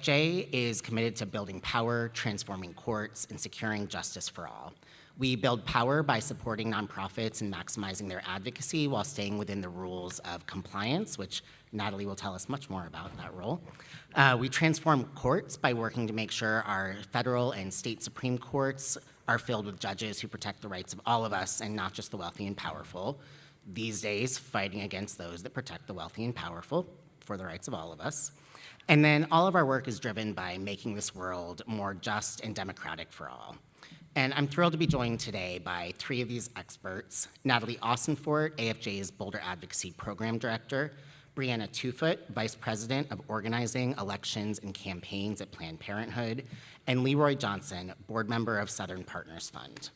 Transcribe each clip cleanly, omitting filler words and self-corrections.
AFJ is committed to building power, transforming courts, and securing justice for all. We build power by supporting nonprofits and maximizing their advocacy while staying within the rules of compliance, which Natalie will tell us much more about that role. We transform courts by working to make sure our federal and state Supreme Courts are filled with judges who protect the rights of all of us and not just the wealthy and powerful. These days, fighting against those that protect the wealthy and powerful for the rights of all of us. And then all of our work is driven by making this world more just and democratic for all. And I'm thrilled to be joined today by three of these experts: Natalie Austinfort, AFJ's Boulder Advocacy Program Director; Brianna Twofoot, Vice President of Organizing, Elections, and Campaigns at Planned Parenthood; and Leroy Johnson, Board Member of Southern Partners Fund.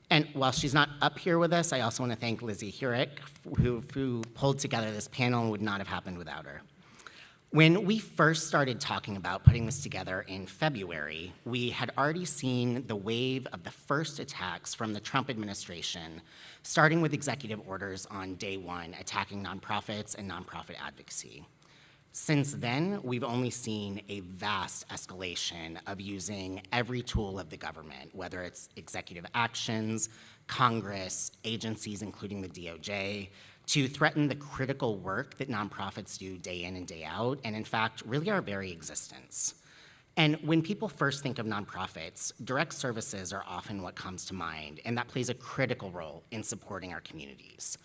And while she's not up here with us, I also want to thank Lizzie Hurick, who pulled together this panel and would not have happened without her. When we first started talking about putting this together in February, we had already seen the wave of the first attacks from the Trump administration, starting with executive orders on day one, attacking nonprofits and nonprofit advocacy. Since then, we've only seen a vast escalation of using every tool of the government, whether it's executive actions, Congress, agencies, including the DOJ, to threaten the critical work that nonprofits do day in and day out, and in fact, really our very existence. And when people first think of nonprofits, direct services are often what comes to mind, and that plays a critical role in supporting our communities.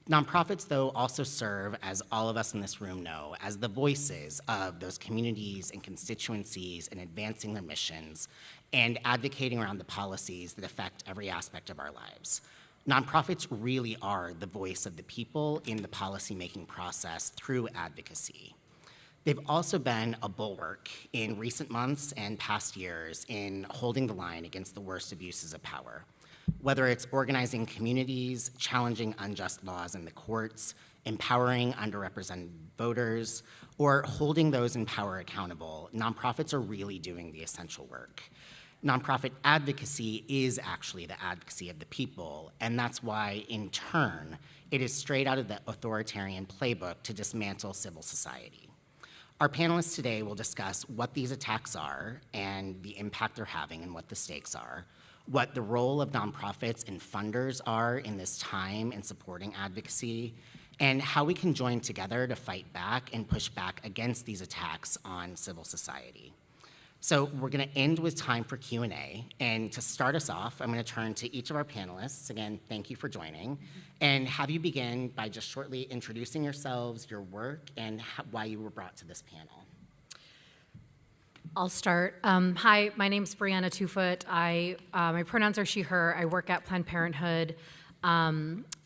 Nonprofits, though, also serve, as all of us in this room know, as the voices of those communities and constituencies in advancing their missions and advocating around the policies that affect every aspect of our lives. Nonprofits really are the voice of the people in the policymaking process through advocacy. They've also been a bulwark in recent months and past years in holding the line against the worst abuses of power. Whether it's organizing communities, challenging unjust laws in the courts, empowering underrepresented voters, or holding those in power accountable, nonprofits are really doing the essential work. Nonprofit advocacy is actually the advocacy of the people, and that's why, in turn, it is straight out of the authoritarian playbook to dismantle civil society. Our panelists today will discuss what these attacks are and the impact they're having and what the stakes are, what the role of nonprofits and funders are in this time in supporting advocacy, and how we can join together to fight back and push back against these attacks on civil society. So we're going to end with time for Q&A, and to start us off, I'm going to turn to each of our panelists. Again, thank you for joining, and have you begin by just shortly introducing yourselves, your work, and why you were brought to this panel. I'll start. Hi, my name's Brianna Twofoot. My pronouns are she, her. I work at Planned Parenthood.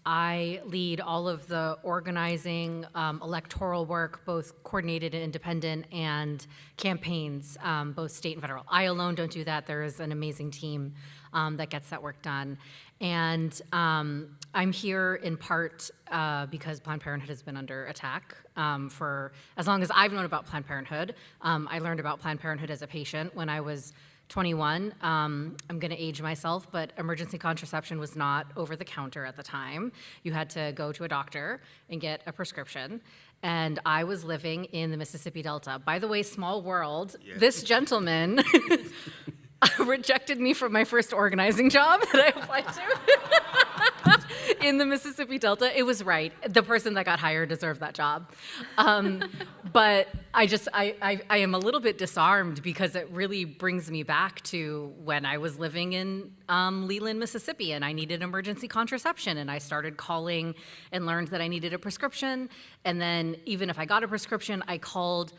I lead all of the organizing, electoral work, both coordinated and independent, and campaigns, both state and federal. I alone don't do that. There is an amazing team that gets that work done. And I'm here in part because Planned Parenthood has been under attack for as long as I've known about Planned Parenthood. I learned about Planned Parenthood as a patient when I was 21. I'm going to age myself, but emergency contraception was not over the counter at the time. You had to go to a doctor and get a prescription. And I was living in the Mississippi Delta. By the way, small world, yes. This gentleman rejected me from my first organizing job that I applied to in the Mississippi Delta. It was right. The person that got hired deserved that job. But I am a little bit disarmed because it really brings me back to when I was living in Leland, Mississippi, and I needed emergency contraception, and I started calling and learned that I needed a prescription. And then even if I got a prescription, I called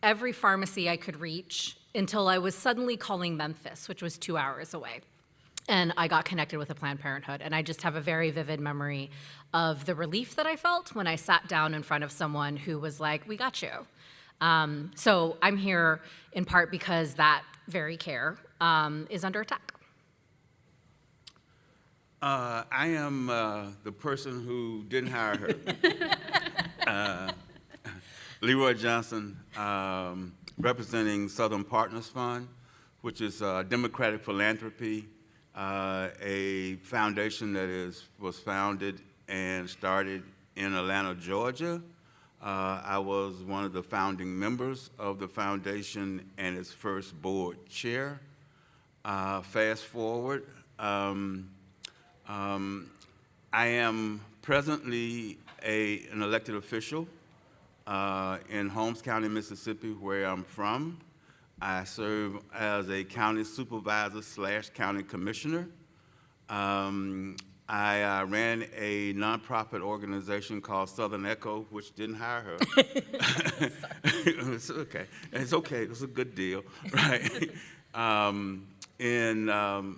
every pharmacy I could reach until I was suddenly calling Memphis, which was 2 hours away. And I got connected with a Planned Parenthood. And I just have a very vivid memory of the relief that I felt when I sat down in front of someone who was like, we got you. So I'm here in part because that very care is under attack. I am the person who didn't hire her. Leroy Johnson, representing Southern Partners Fund, which is democratic philanthropy, a foundation that was founded and started in Atlanta, Georgia, I was one of the founding members of the foundation and its first board chair. Fast forward, I am presently an elected official in Holmes County, Mississippi, where I'm from. I serve as a county supervisor / county commissioner. I ran a nonprofit organization called Southern Echo, which didn't hire her. It's okay. It's okay. It's a good deal, right? In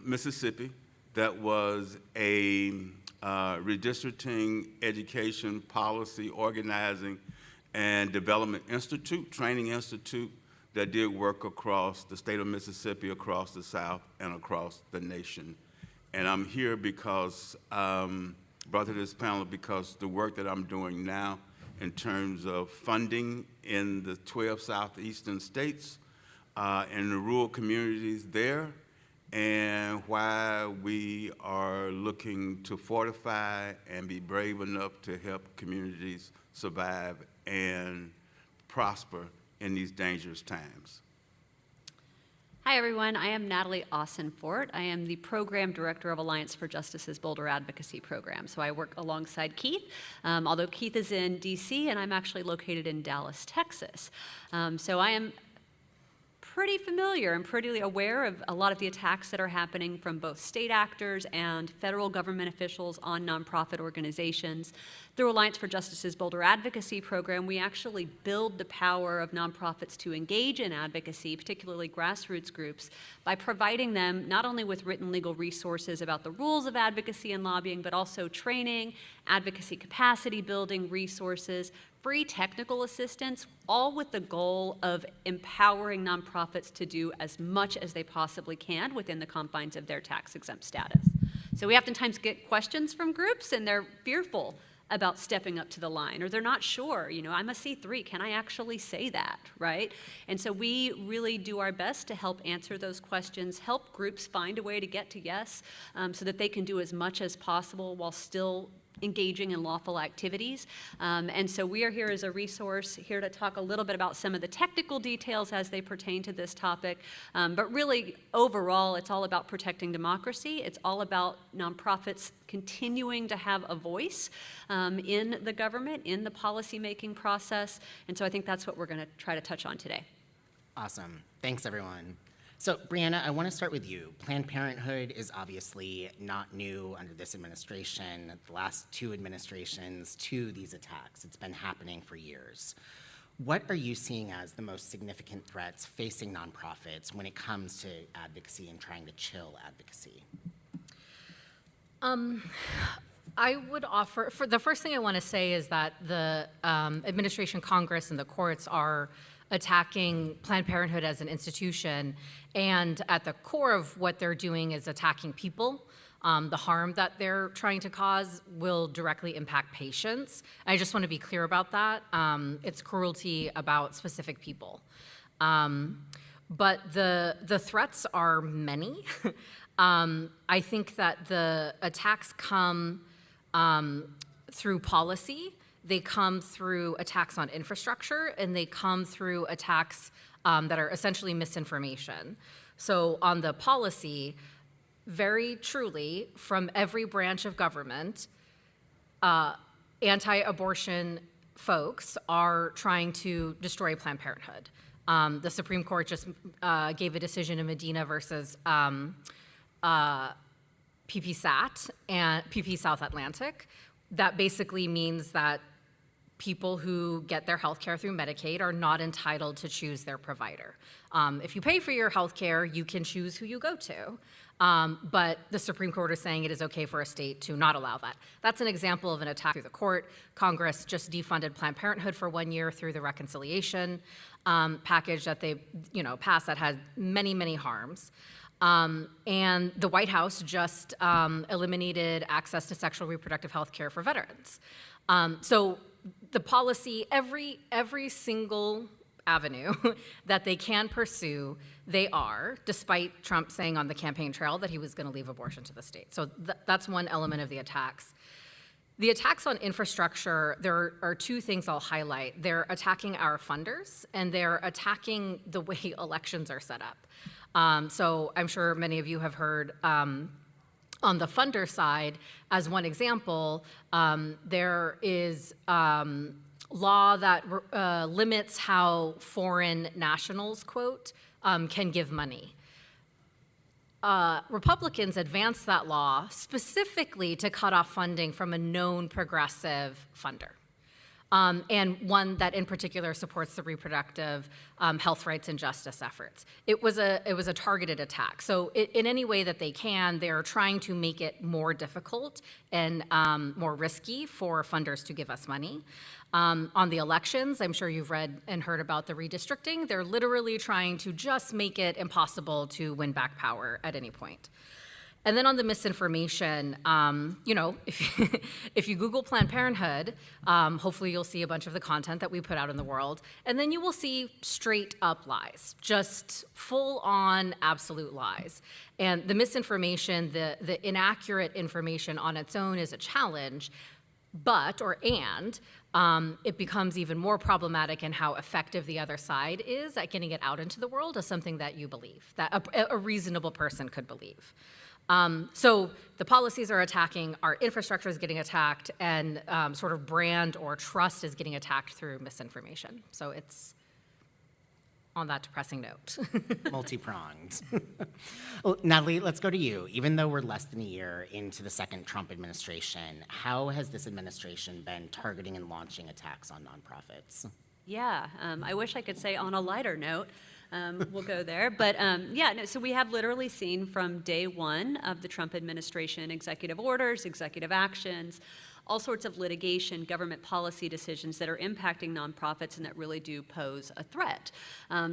Mississippi, that was a redistricting, education, policy, organizing, and development institute, training institute that did work across the state of Mississippi, across the South, and across the nation. And I'm here because, brought to this panel because the work that I'm doing now in terms of funding in the 12 southeastern states and the rural communities there, and why we are looking to fortify and be brave enough to help communities survive and prosper in these dangerous times. Hi, everyone. I am Natalie Austin-Fort. I am the Program Director of Alliance for Justice's Boulder Advocacy Program. So I work alongside Keith, although Keith is in DC and I'm actually located in Dallas, Texas. So I am pretty familiar and pretty aware of a lot of the attacks that are happening from both state actors and federal government officials on nonprofit organizations. Through Alliance for Justice's Boulder Advocacy Program, we actually build the power of nonprofits to engage in advocacy, particularly grassroots groups, by providing them not only with written legal resources about the rules of advocacy and lobbying, but also training, advocacy capacity building resources, free technical assistance, all with the goal of empowering nonprofits to do as much as they possibly can within the confines of their tax-exempt status. So we oftentimes get questions from groups and they're fearful about stepping up to the line, or they're not sure, I'm a C3, can I actually say that, right? And so we really do our best to help answer those questions, help groups find a way to get to yes, so that they can do as much as possible while still engaging in lawful activities. And so we are here as a resource, here to talk a little bit about some of the technical details as they pertain to this topic. But really, overall, it's all about protecting democracy. It's all about nonprofits continuing to have a voice in the government, in the policymaking process. And so I think that's what we're going to try to touch on today. Awesome. Thanks, everyone. So, Brianna, I want to start with you. Planned Parenthood is obviously not new under this administration, the last two administrations, to these attacks. It's been happening for years. What are you seeing as the most significant threats facing nonprofits when it comes to advocacy and trying to chill advocacy? I would offer, for the first thing I want to say is that the administration, Congress, and the courts are attacking Planned Parenthood as an institution, and at the core of what they're doing is attacking people. The harm that they're trying to cause will directly impact patients. I just want to be clear about that. It's cruelty about specific people. But the threats are many. I think that the attacks come through policy. They come through attacks on infrastructure, and they come through attacks that are essentially misinformation. So on the policy, very truly, from every branch of government, anti-abortion folks are trying to destroy Planned Parenthood. The Supreme Court just gave a decision in Medina versus PPSAT and PP South Atlantic. That basically means that people who get their health care through Medicaid are not entitled to choose their provider. If you pay for your health care, you can choose who you go to. But the Supreme Court is saying it is okay for a state to not allow that. That's an example of an attack through the court. Congress just defunded Planned Parenthood for 1 year through the reconciliation package that they passed that had many, many harms. And the White House just eliminated access to sexual reproductive health care for veterans. So the policy, every single avenue that they can pursue, they are, despite Trump saying on the campaign trail that he was going to leave abortion to the state. So that's one element of the attacks. The attacks on infrastructure, there are two things I'll highlight. They're attacking our funders, and they're attacking the way elections are set up. So I'm sure many of you have heard on the funder side, as one example, there is law that limits how foreign nationals, quote, can give money. Republicans advanced that law specifically to cut off funding from a known progressive funder, and one that in particular supports the reproductive health rights and justice efforts. It was a targeted attack. So in any way that they can, they're trying to make it more difficult and more risky for funders to give us money. On the elections, I'm sure you've read and heard about the redistricting. They're literally trying to just make it impossible to win back power at any point. And then on the misinformation, if you Google Planned Parenthood, hopefully you'll see a bunch of the content that we put out in the world, and then you will see straight up lies, just full on absolute lies. And the misinformation, the inaccurate information on its own is a challenge, it becomes even more problematic in how effective the other side is at getting it out into the world as something that you believe, that a reasonable person could believe. So the policies are attacking, our infrastructure is getting attacked, and sort of brand or trust is getting attacked through misinformation. So it's on that depressing note. Multi-pronged. Well, Natalie, let's go to you. Even though we're less than a year into the second Trump administration, how has this administration been targeting and launching attacks on nonprofits? Yeah, I wish I could say on a lighter note. We'll go there. But so we have literally seen from day one of the Trump administration executive orders, executive actions, all sorts of litigation, government policy decisions that are impacting nonprofits and that really do pose a threat.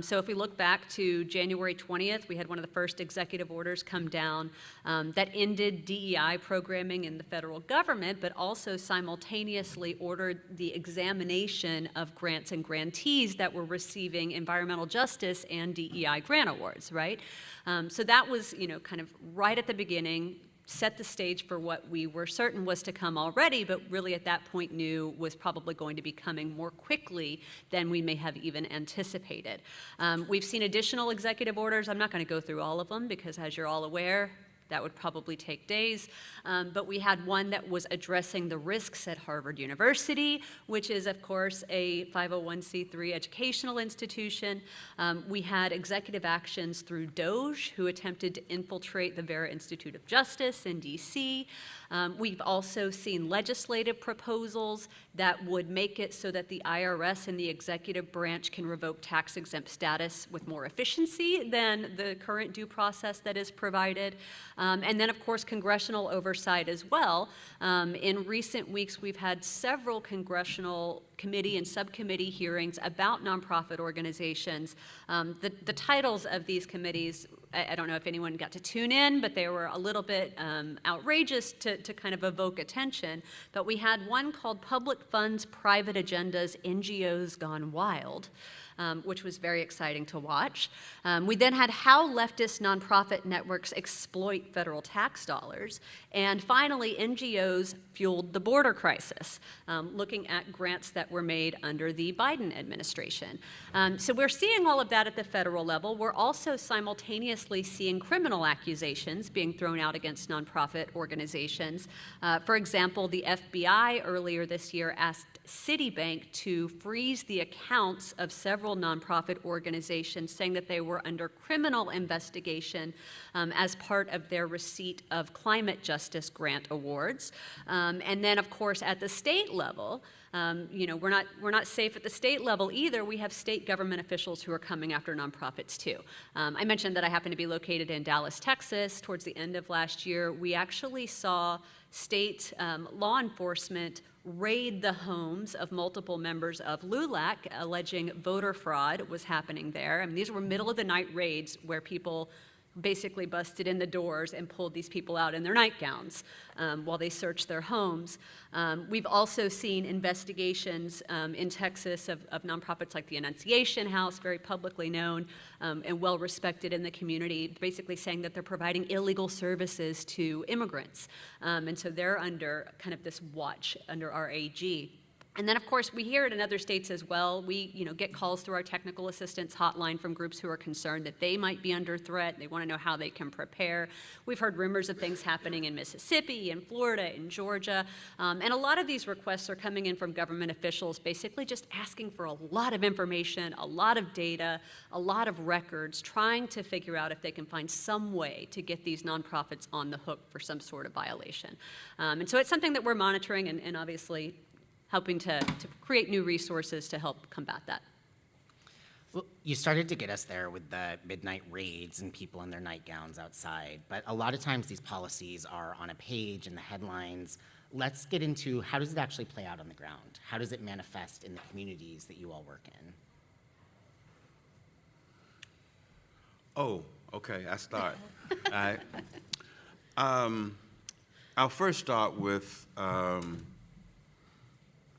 So if we look back to January 20th, we had one of the first executive orders come down that ended DEI programming in the federal government, but also simultaneously ordered the examination of grants and grantees that were receiving environmental justice and DEI grant awards, right? So that was, kind of right at the beginning, set the stage for what we were certain was to come already, but really at that point knew was probably going to be coming more quickly than we may have even anticipated. We've seen additional executive orders. I'm not going to go through all of them because, as you're all aware, that would probably take days. But we had one that was addressing the risks at Harvard University, which is, of course, a 501c3 educational institution. We had executive actions through DOJ, who attempted to infiltrate the Vera Institute of Justice in DC. We've also seen legislative proposals that would make it so that the IRS and the executive branch can revoke tax-exempt status with more efficiency than the current due process that is provided. And then, of course, congressional oversight as well. In recent weeks, we've had several congressional committee and subcommittee hearings about nonprofit organizations. The titles of these committees, I don't know if anyone got to tune in, but they were a little bit outrageous to kind of evoke attention. But we had one called Public Funds, Private Agendas, NGOs Gone Wild, which was very exciting to watch. We then had How Leftist Nonprofit Networks Exploit Federal Tax Dollars. And finally, NGOs Fueled the Border Crisis, looking at grants that were made under the Biden administration. So we're seeing all of that at the federal level. We're also simultaneously seeing criminal accusations being thrown out against nonprofit organizations. For example, the FBI earlier this year asked Citibank to freeze the accounts of several nonprofit organizations, saying that they were under criminal investigation as part of their receipt of climate justice grant awards. And then, of course, at the state level, we're not safe at the state level either. We have state government officials who are coming after nonprofits too. I mentioned that I happen to be located in Dallas, Texas. Towards the end of last year, we actually saw state law enforcement raid the homes of multiple members of LULAC, alleging voter fraud was happening there. I mean, these were middle-of-the-night raids where people basically busted in the doors and pulled these people out in their nightgowns while they searched their homes. We've also seen investigations in Texas of nonprofits like the Annunciation House, very publicly known and well respected in the community, basically saying that they're providing illegal services to immigrants. And so they're under kind of this watch under our AG. And then, of course, we hear it in other states as well. We, get calls through our technical assistance hotline from groups who are concerned that they might be under threat. They want to know how they can prepare. We've heard rumors of things happening in Mississippi, in Florida, in Georgia. And a lot of these requests are coming in from government officials, basically just asking for a lot of information, a lot of data, a lot of records, trying to figure out if they can find some way to get these nonprofits on the hook for some sort of violation. And so it's something that we're monitoring and obviously helping to create new resources to help combat that. Well, you started to get us there with the midnight raids and people in their nightgowns outside, but a lot of times these policies are on a page in the headlines. Let's get into how does it actually play out on the ground? How does it manifest in the communities that you all work in? Oh, okay, I start. All right. I'll first start with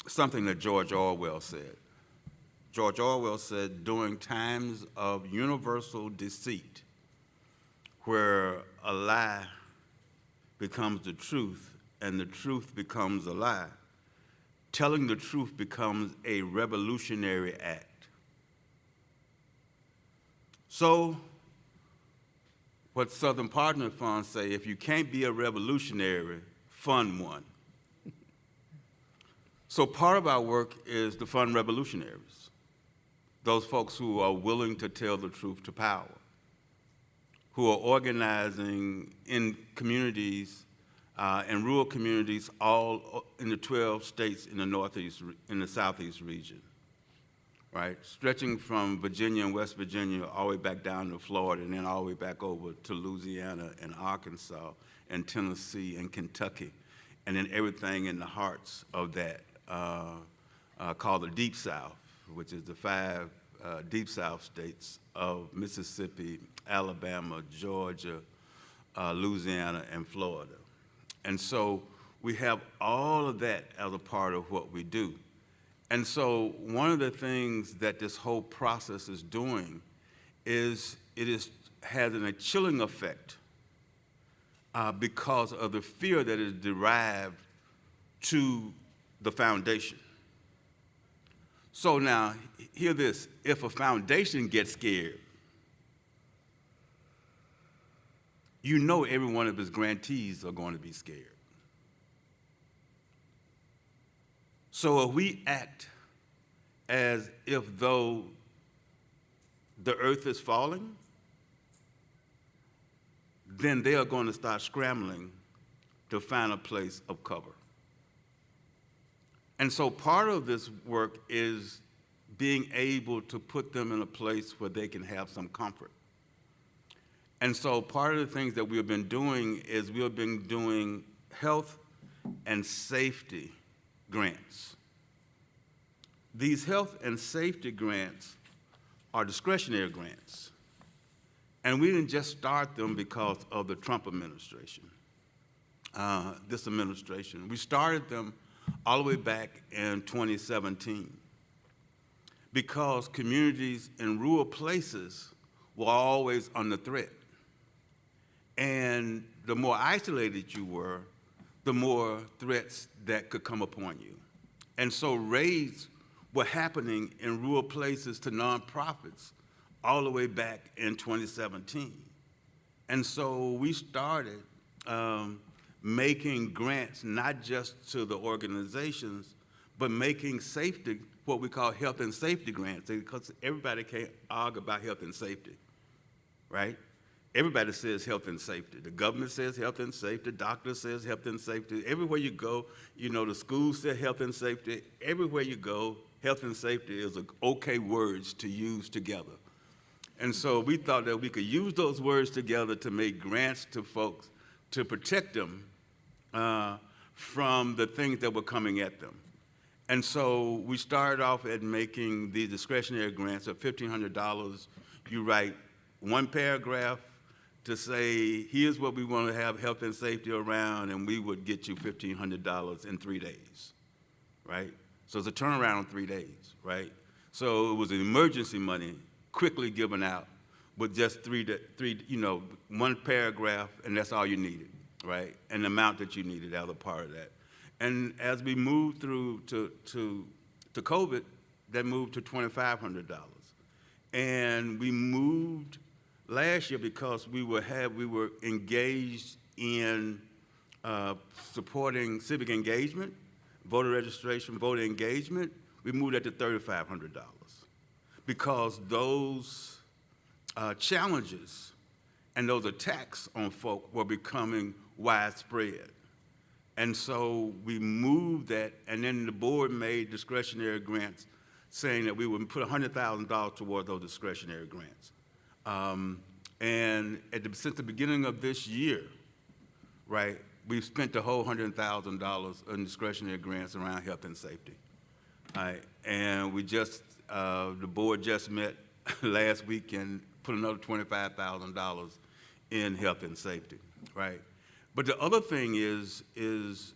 something that George Orwell said. George Orwell said, during times of universal deceit, where a lie becomes the truth and the truth becomes a lie, telling the truth becomes a revolutionary act. So, what Southern Partner Funds say, if you can't be a revolutionary, fund one. So part of our work is to fund revolutionaries, those folks who are willing to tell the truth to power, who are organizing in communities, in rural communities, all in the 12 states in the Northeast, in the Southeast region, right? Stretching from Virginia and West Virginia all the way back down to Florida, and then all the way back over to Louisiana and Arkansas and Tennessee and Kentucky, and then everything in the hearts of that. Called the Deep South, which is the 5 Deep South states of Mississippi, Alabama, Georgia, Louisiana, and Florida. And so we have all of that as a part of what we do. And so one of the things that this whole process is doing is having a chilling effect because of the fear that is derived to the foundation. So now, hear this, if a foundation gets scared, you know every one of its grantees are going to be scared. So if we act as if though the earth is falling, then they are going to start scrambling to find a place of cover. And so part of this work is being able to put them in a place where they can have some comfort. And so part of the things that we have been doing is we have been doing health and safety grants. These health and safety grants are discretionary grants. And we didn't just start them because of the Trump administration, this administration. We started them all the way back in 2017 because communities in rural places were always under threat. And the more isolated you were, the more threats that could come upon you. And so raids were happening in rural places to nonprofits all the way back in 2017. And so we started making grants not just to the organizations, but making safety, what we call health and safety grants, because everybody can't argue about health and safety, right? Everybody says health and safety. The government says health and safety, the doctor says health and safety. Everywhere you go, the schools say health and safety. Everywhere you go, health and safety is okay words to use together. And so we thought that we could use those words together to make grants to folks to protect them from the things that were coming at them. And so we started off at making these discretionary grants of $1,500. You write one paragraph, to say, here's what we want to have health and safety around, and we would get you $1,500 in 3 days, right? So it's a turnaround in 3 days, right? So it was an emergency money quickly given out with just one paragraph, and that's all you needed, right? And the amount that you needed as a part of that. And as we moved through to COVID, that moved to $2,500. And we moved last year because we were engaged in supporting civic engagement, voter registration, voter engagement. We moved that to $3,500 because those challenges and those attacks on folk were becoming widespread. And so we moved that, and then the board made discretionary grants saying that we would put $100,000 toward those discretionary grants. And since the beginning of this year, right, we've spent the whole $100,000 in discretionary grants around health and safety. Right? And we just, the board just met last week and put another $25,000 in health and safety, right? But the other thing is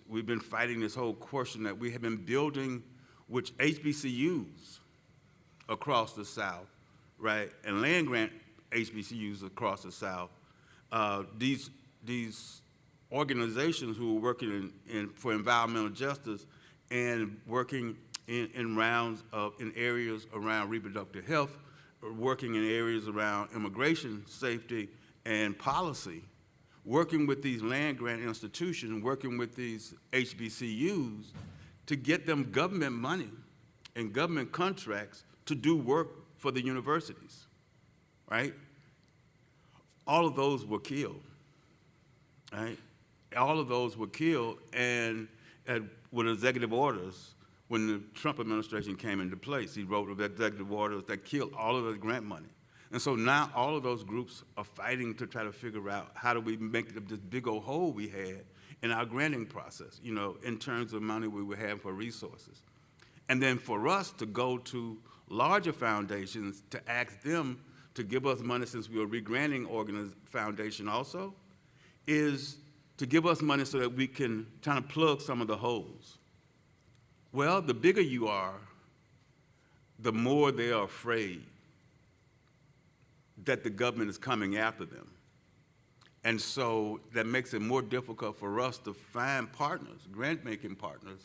we've been fighting this whole question that we have been building which HBCUs across the South, right, and land-grant HBCUs across the South. These organizations who are working for environmental justice and working in areas around reproductive health, or working in areas around immigration, safety, and policy, working with these land-grant institutions, working with these HBCUs, to get them government money and government contracts to do work for the universities, right? All of those were killed, right? All of those were killed, and with executive orders, when the Trump administration came into place, he wrote executive orders that killed all of the grant money. And so now all of those groups are fighting to try to figure out how do we make this big old hole we had in our granting process, in terms of money we would have for resources. And then for us to go to larger foundations to ask them to give us money, since we are a re-granting foundation also, is to give us money so that we can kind of plug some of the holes. Well, the bigger you are, the more they are afraid that the government is coming after them. And so that makes it more difficult for us to find partners, grant-making partners,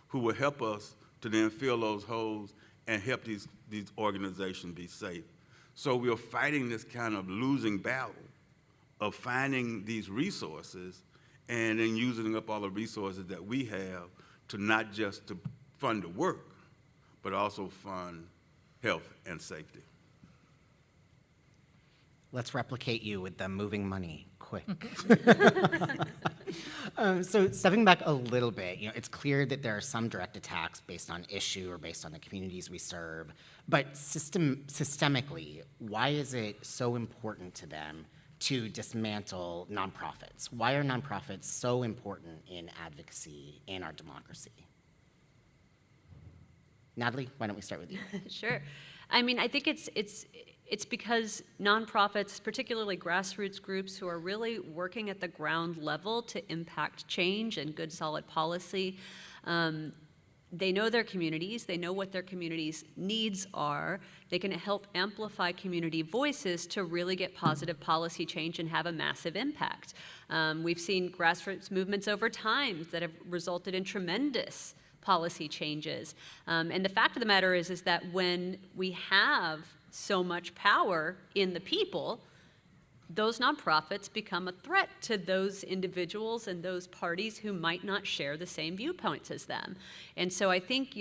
who will help us to then fill those holes and help these organizations be safe. So we're fighting this kind of losing battle of finding these resources and then using up all the resources that we have to not just to fund the work, but also fund health and safety. Let's replicate you with the moving money, quick. So stepping back a little bit, it's clear that there are some direct attacks based on issue or based on the communities we serve, but systemically, why is it so important to them to dismantle nonprofits? Why are nonprofits so important in advocacy in our democracy? Natalie, why don't we start with you? Sure. I mean, I think it's because nonprofits, particularly grassroots groups who are really working at the ground level to impact change and good, solid policy, they know their communities, they know what their communities' needs are, they can help amplify community voices to really get positive policy change and have a massive impact. We've seen grassroots movements over time that have resulted in tremendous policy changes. And the fact of the matter is that when we have so much power in the people, those nonprofits become a threat to those individuals and those parties who might not share the same viewpoints as them. And so I think,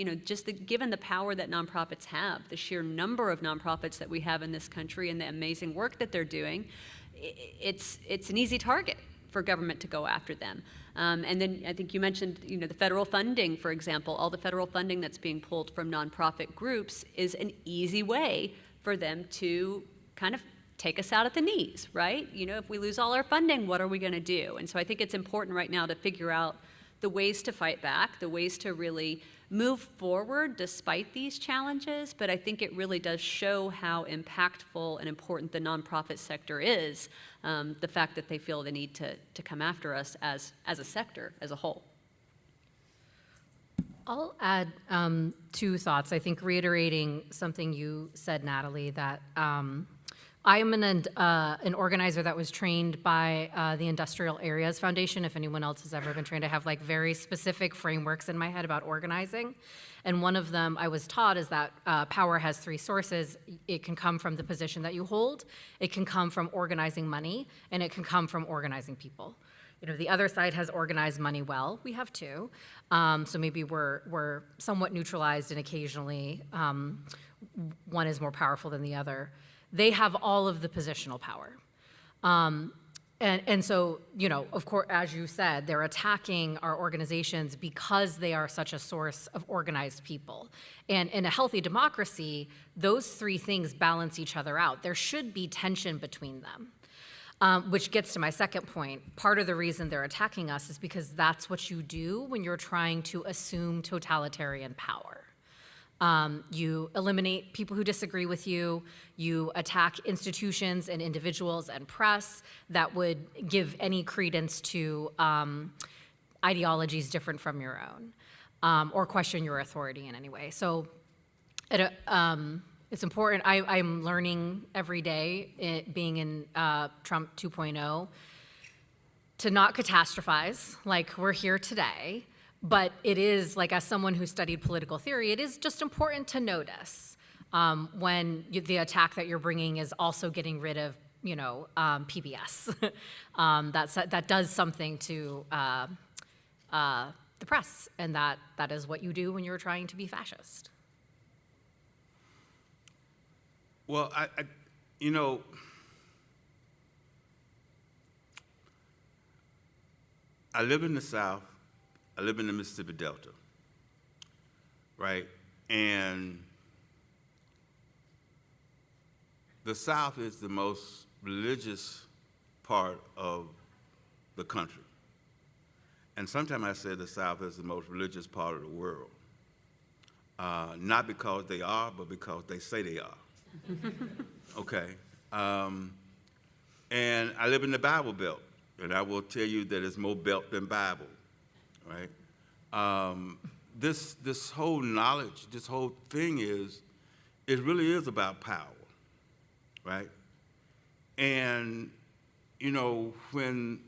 given the power that nonprofits have, the sheer number of nonprofits that we have in this country and the amazing work that they're doing, it's an easy target for government to go after them. And then I think you mentioned, the federal funding, for example. All the federal funding that's being pulled from nonprofit groups is an easy way for them to kind of take us out at the knees, right? If we lose all our funding, what are we going to do? And so I think it's important right now to figure out the ways to fight back, the ways to really move forward despite these challenges, but I think it really does show how impactful and important the nonprofit sector is, the fact that they feel the need to come after us as a sector, as a whole. I'll add two thoughts. I think reiterating something you said, Natalie, that I am an organizer that was trained by the Industrial Areas Foundation. If anyone else has ever been trained, I have like very specific frameworks in my head about organizing. And one of them I was taught is that power has three sources. It can come from the position that you hold, it can come from organizing money, and it can come from organizing people. You know, the other side has organized money well. We have two. So maybe we're somewhat neutralized, and occasionally one is more powerful than the other. They have all of the positional power. And so, you know, of course, as you said, they're attacking our organizations because they are such a source of organized people. And in a healthy democracy, those three things balance each other out. There should be tension between them. Which gets to my second point. Part of the reason they're attacking us is because that's what you do when you're trying to assume totalitarian power. You eliminate people who disagree with you. You attack institutions and individuals and press that would give any credence to ideologies different from your own, or question your authority in any way. So it's important. I'm learning every day, being in Trump 2.0, to not catastrophize like we're here today. But it is, like, as someone who studied political theory, it is just important to notice when the attack that you're bringing is also getting rid of, you know, PBS. That does something to the press, and that is what you do when you're trying to be fascist. Well, you know, I live in the South. I live in the Mississippi Delta, right? And the South is the most religious part of the country. And sometimes I say the South is the most religious part of the world. Not because they are, but because they say they are. Okay. And I live in the Bible Belt, and I will tell you that it's more belt than Bible. Right? This whole knowledge, this whole thing it really is about power, right? And, you know, when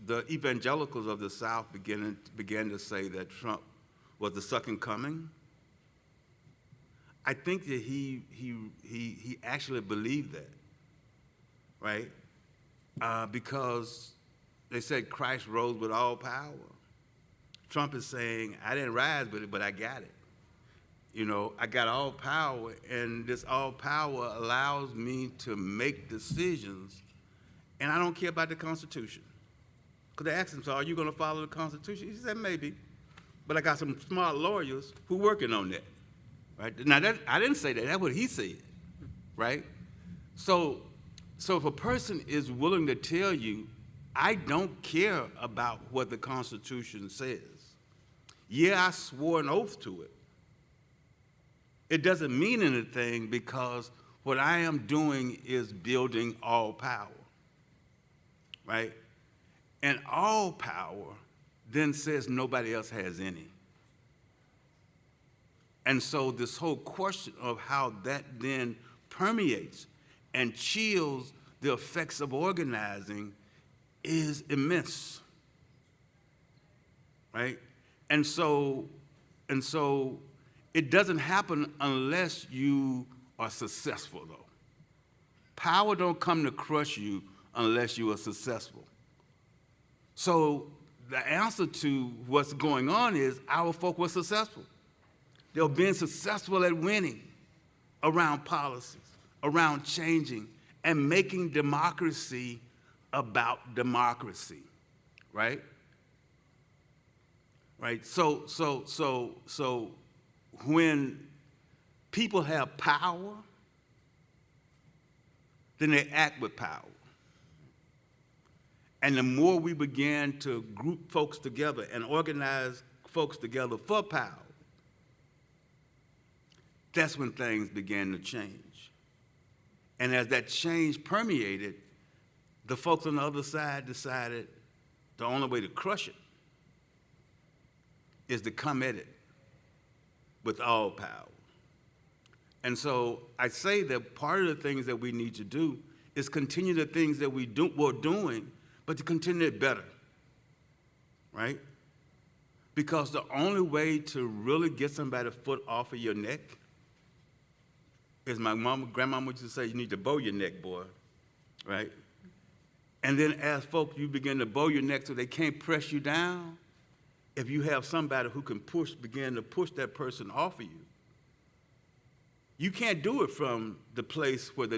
the evangelicals of the South began to say that Trump was the second coming, I think that he actually believed that, right? Because they said Christ rose with all power. Trump is saying, I didn't rise with it, but I got it. You know, I got all power, and this all power allows me to make decisions, and I don't care about the Constitution. Because they asked him, so are you going to follow the Constitution? He said, maybe, but I got some smart lawyers who are working on that. Right? Now, I didn't say that. That's what he said, right? So if a person is willing to tell you, I don't care about what the Constitution says. Yeah, I swore an oath to it. It doesn't mean anything because what I am doing is building all power, right? And all power then says nobody else has any. And so this whole question of how that then permeates and chills the effects of organizing is immense, right? And so it doesn't happen unless you are successful, though. Power don't come to crush you unless you are successful. So the answer to what's going on is our folk were successful. They're being successful at winning around policies, around changing, and making democracy about democracy, right? Right. So when people have power, then they act with power. And the more we begin to group folks together and organize folks together for power, that's when things began to change. And as that change permeated, the folks on the other side decided the only way to crush it is to come at it with all power. And so I say that part of the things that we need to do is continue the things that we're doing, but to continue it better, right? Because the only way to really get somebody's foot off of your neck is my grandmama used to say, you need to bow your neck, boy, right? And then as folks, you begin to bow your neck so they can't press you down. If you have somebody who can begin to push that person off of you, you can't do it from the place where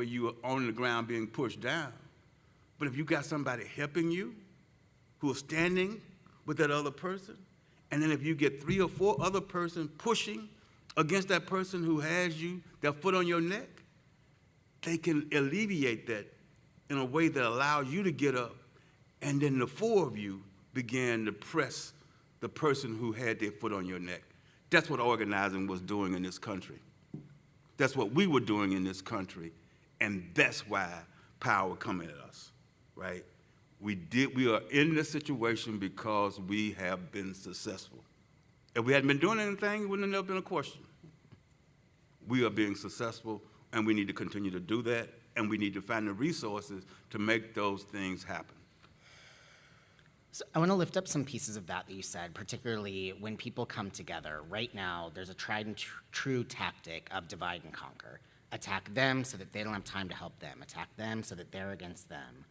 you are on the ground being pushed down. But if you got somebody helping you, who is standing with that other person, and then if you get 3 or 4 other persons pushing against that person who has their foot on your neck, they can alleviate that in a way that allows you to get up, and then the 4 of you begin to press the person who had their foot on your neck. That's what organizing was doing in this country. That's what we were doing in this country, and that's why power coming at us, right? We are in this situation because we have been successful. If we hadn't been doing anything, it wouldn't have never been a question. We are being successful, and we need to continue to do that, and we need to find the resources to make those things happen. So I want to lift up some pieces of that you said, particularly when people come together. Right now, there's a tried and true tactic of divide and conquer. Attack them so that they don't have time to help them. Attack them so that they're against them.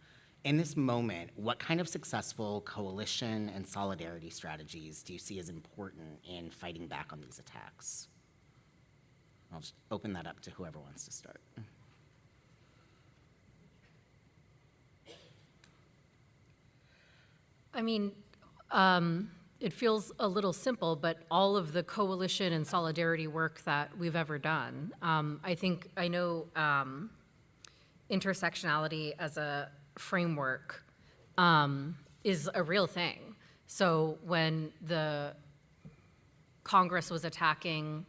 In this moment, what kind of successful coalition and solidarity strategies do you see as important in fighting back on these attacks? I'll just open that up to whoever wants to start. I mean, it feels a little simple, but all of the coalition and solidarity work that we've ever done, I know intersectionality as a framework is a real thing. So when the Congress was attacking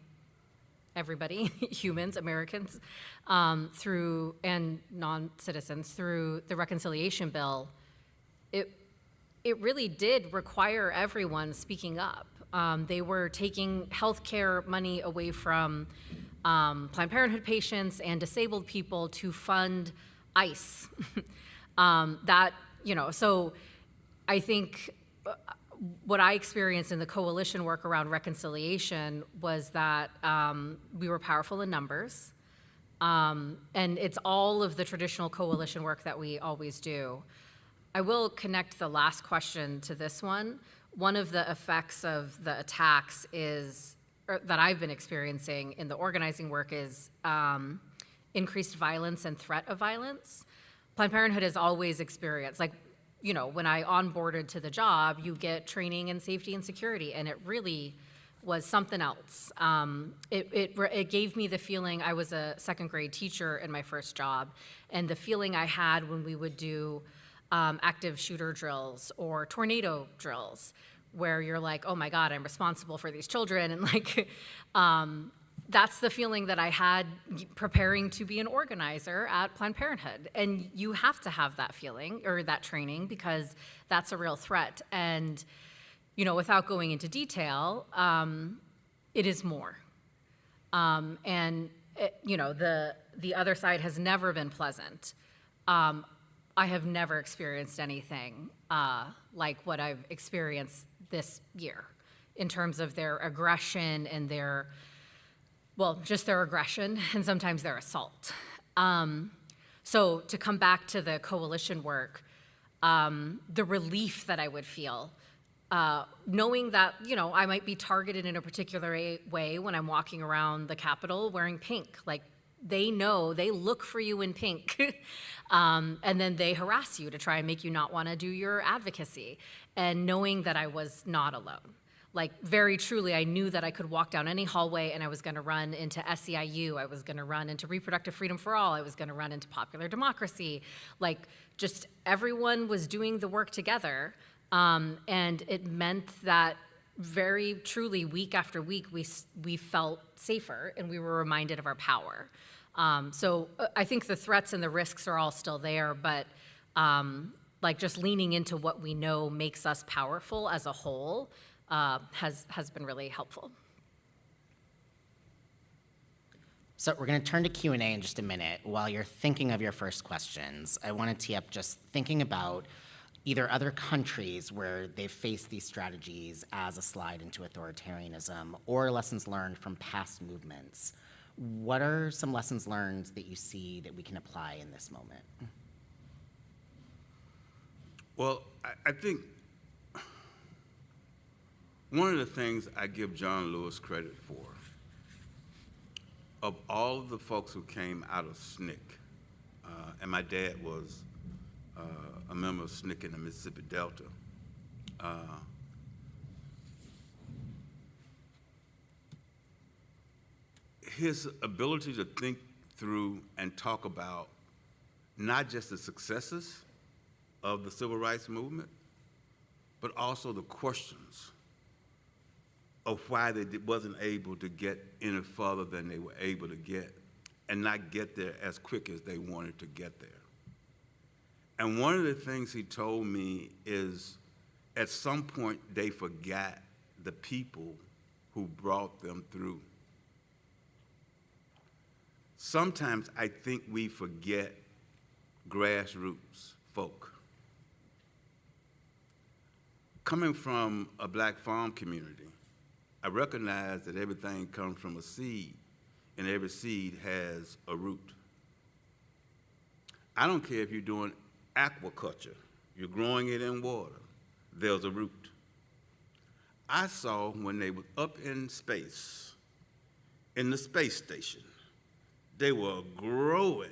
everybody, humans, Americans, and non-citizens through the reconciliation bill, it really did require everyone speaking up. They were taking healthcare money away from Planned Parenthood patients and disabled people to fund ICE. So I think what I experienced in the coalition work around reconciliation was that we were powerful in numbers. And it's all of the traditional coalition work that we always do. I will connect the last question to this one. One of the effects of the attacks that I've been experiencing in the organizing work is increased violence and threat of violence. Planned Parenthood has always experienced, when I onboarded to the job, you get training in safety and security, and it really was something else. It gave me the feeling, I was a second grade teacher in my first job, and the feeling I had when we would do active shooter drills or tornado drills, where you're like, oh my God, I'm responsible for these children. And that's the feeling that I had preparing to be an organizer at Planned Parenthood. And you have to have that feeling or that training because that's a real threat. And, without going into detail, it is more. The other side has never been pleasant. I have never experienced anything like what I've experienced this year in terms of their aggression and just their aggression and sometimes their assault. So to come back to the coalition work, the relief that I would feel, knowing that, I might be targeted in a particular way when I'm walking around the Capitol wearing pink, they know, they look for you in pink, and then they harass you to try and make you not want to do your advocacy. And knowing that I was not alone. Very truly, I knew that I could walk down any hallway and I was going to run into SEIU, I was going to run into Reproductive Freedom for All, I was going to run into Popular Democracy. Just everyone was doing the work together, and it meant that very truly, week after week, we felt safer and we were reminded of our power. So I think the threats and the risks are all still there, but like just leaning into what we know makes us powerful as a whole has been really helpful. So we're going to turn to Q&A in just a minute. While you're thinking of your first questions, I want to tee up just thinking about either other countries where they've faced these strategies as a slide into authoritarianism or lessons learned from past movements. What are some lessons learned that you see that we can apply in this moment? Well, I think one of the things I give John Lewis credit for, of all of the folks who came out of SNCC, and my dad was a member of SNCC in the Mississippi Delta, his ability to think through and talk about not just the successes of the civil rights movement, but also the questions of why they wasn't able to get any further than they were able to get and not get there as quick as they wanted to get there. And one of the things he told me is at some point they forgot the people who brought them through. Sometimes I think we forget grassroots folk. Coming from a black farm community, I recognize that everything comes from a seed, and every seed has a root. I don't care if you're doing aquaculture, you're growing it in water, there's a root. I saw when they were up in space, in the space station, they were growing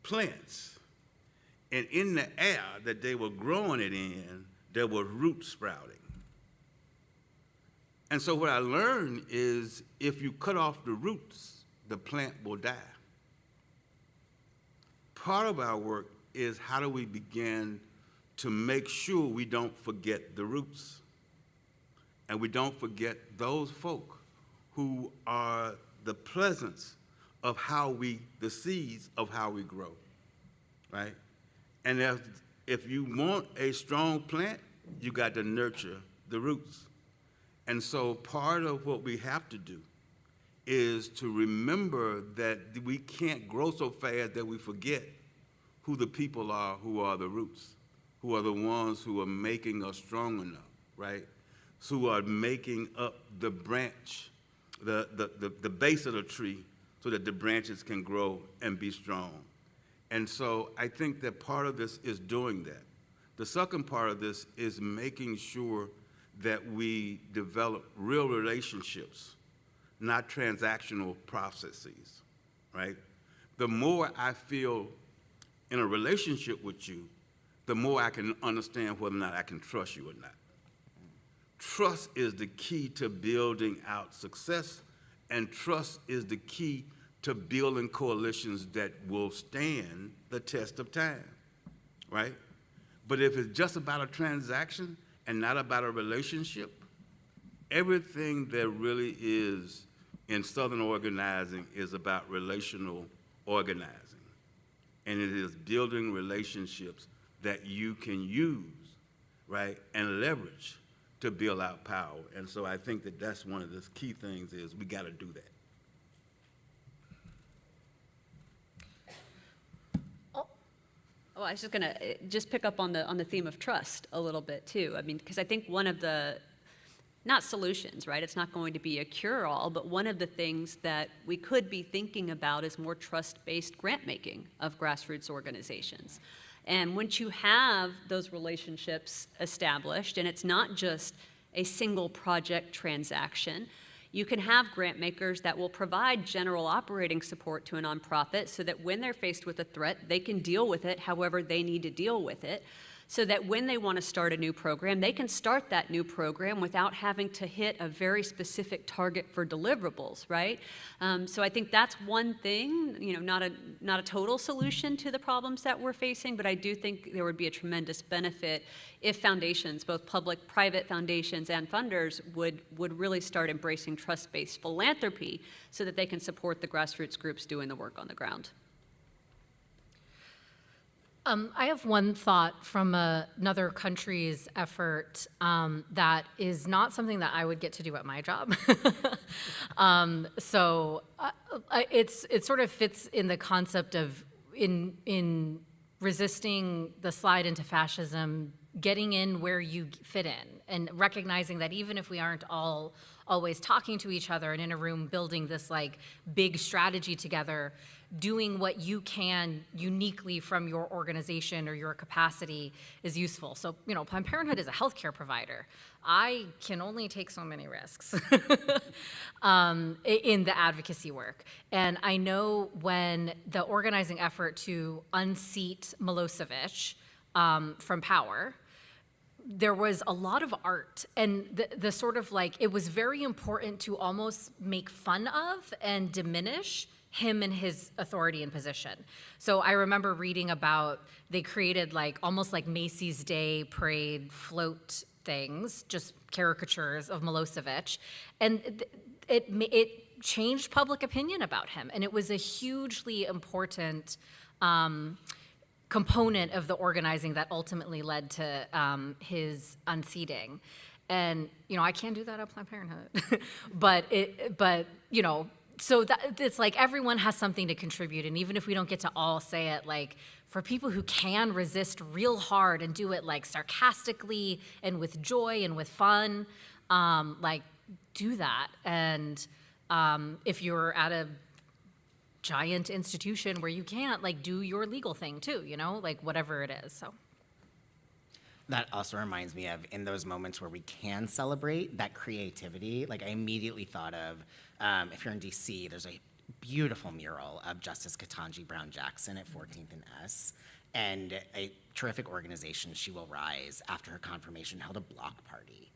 plants, and in the air that they were growing it in, there were roots sprouting. And so what I learned is if you cut off the roots, the plant will die. Part of our work is how do we begin to make sure we don't forget the roots and we don't forget those folk who are the presence of the seeds of how we grow, right? And if you want a strong plant, you got to nurture the roots. And so part of what we have to do is to remember that we can't grow so fast that we forget who the people are who are the roots, who are the ones who are making us strong enough, right? Who are making up the branch, the base of the tree so that the branches can grow and be strong. And so I think that part of this is doing that. The second part of this is making sure that we develop real relationships, not transactional processes, right? The more I feel in a relationship with you, the more I can understand whether or not I can trust you or not. Trust is the key to building out success, and trust is the key to building coalitions that will stand the test of time, right? But if it's just about a transaction and not about a relationship, everything there really is in Southern organizing is about relational organizing. And it is building relationships that you can use, right, and leverage to build out power. And so I think that that's one of the key things is we got to do that. Oh, I was just gonna pick up on the theme of trust a little bit too. I mean, because I think one of the, not solutions, right? It's not going to be a cure-all, but one of the things that we could be thinking about is more trust-based grant-making of grassroots organizations. And once you have those relationships established, and it's not just a single project transaction, you can have grant makers that will provide general operating support to a nonprofit so that when they're faced with a threat, they can deal with it however they need to deal with it. so that when they want to start a new program, they can start that new program without having to hit a very specific target for deliverables, right? So I think that's one thing, not a total solution to the problems that we're facing, but I do think there would be a tremendous benefit if foundations, both public, private foundations and funders, would really start embracing trust-based philanthropy so that they can support the grassroots groups doing the work on the ground. I have one thought from another country's effort that is not something that I would get to do at my job. It sort of fits in the concept of in resisting the slide into fascism, getting in where you fit in, and recognizing that even if we aren't all always talking to each other and in a room building this like big strategy together, doing what you can uniquely from your organization or your capacity is useful. So, Planned Parenthood is a healthcare provider. I can only take so many risks in the advocacy work. And I know when the organizing effort to unseat Milosevic from power, there was a lot of art, and the sort of like, it was very important to almost make fun of and diminish him and his authority and position. So I remember reading about, they created like almost like Macy's Day Parade float things, just caricatures of Milosevic, and it changed public opinion about him, and it was a hugely important component of the organizing that ultimately led to his unseating. And I can't do that at Planned Parenthood, but so that it's like everyone has something to contribute, and even if we don't get to all say it, like for people who can resist real hard and do it like sarcastically and with joy and with fun, like do that. And if you're at a giant institution where you can't, like do your legal thing too, like whatever it is. So that also reminds me of, in those moments where we can celebrate that creativity, like I immediately thought of, if you're in DC, there's a beautiful mural of Justice Ketanji Brown Jackson at 14th and S, and a terrific organization, She Will Rise, after her confirmation, held a block party